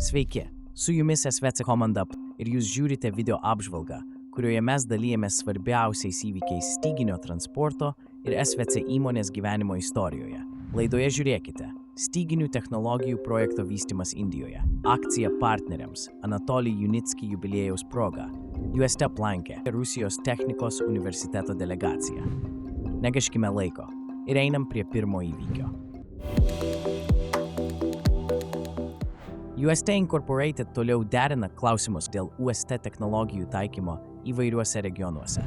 Sveiki, su jumis SVC komanda ir jūs žiūrite video apžvalgą, kurioje mes dalijamės svarbiausiais įvykiais styginio transporto ir SVC įmonės gyvenimo istorijoje. Laidoje žiūrėkite. Styginių technologijų projekto vystymas Indijoje. Akcija partneriams Anatolij Junitskij jubiliejaus proga. Juoste aplankė Rusijos technikos universiteto delegacija. Negaiškime laiko ir einam prie pirmo įvykio. UST Incorporated toliau derina klausimus dėl UST technologijų taikymo įvairiuose regionuose.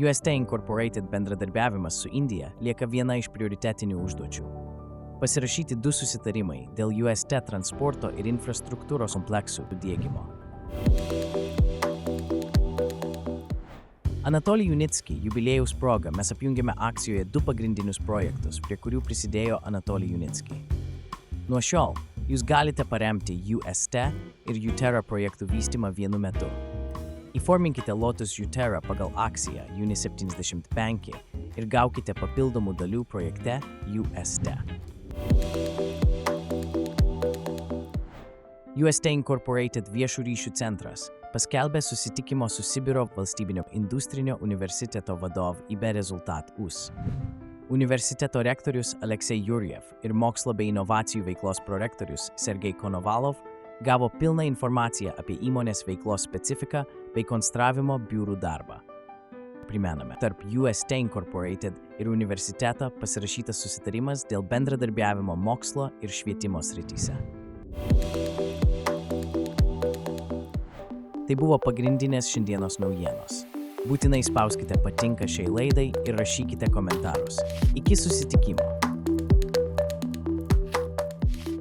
UST Incorporated bendradarbiavimas su Indija lieka viena iš prioritetinių užduočių. Pasirašyti 2 susitarimai dėl UST transporto ir infrastruktūros kompleksų diegimo. Anatolij Junitskij jubiliejaus proga mes apjungėme akcijoje 2 pagrindinius projektus, prie kurių prisidėjo Anatolij Junitskij. Nuo šiol jūs galite paremti UST ir Utera projektų vystymą vienu metu. Įforminkite Lotus Utera pagal akciją UNI 75 ir gaukite papildomų dalių projekte UST. UST Incorporated viešų ryšių centras paskelbė susitikimo su Sibiro valstybinio industrinio universiteto vadov IB rezultat US. Universiteto rektorius Aleksej Jurjev ir mokslo bei inovacijų veiklos prorektorius Sergej Konovalov gavo pilną informaciją apie įmonės veiklos specifiką bei konstravimo biurų darbą. Primename, tarp UST Incorporated ir universiteto pasirašytas susitarimas dėl bendradarbiavimo mokslo ir švietimo srityse. Tai buvo pagrindinės šiandienos naujienos. Būtinai spauskite patinka šiai laidai ir rašykite komentarus. Iki susitikimo.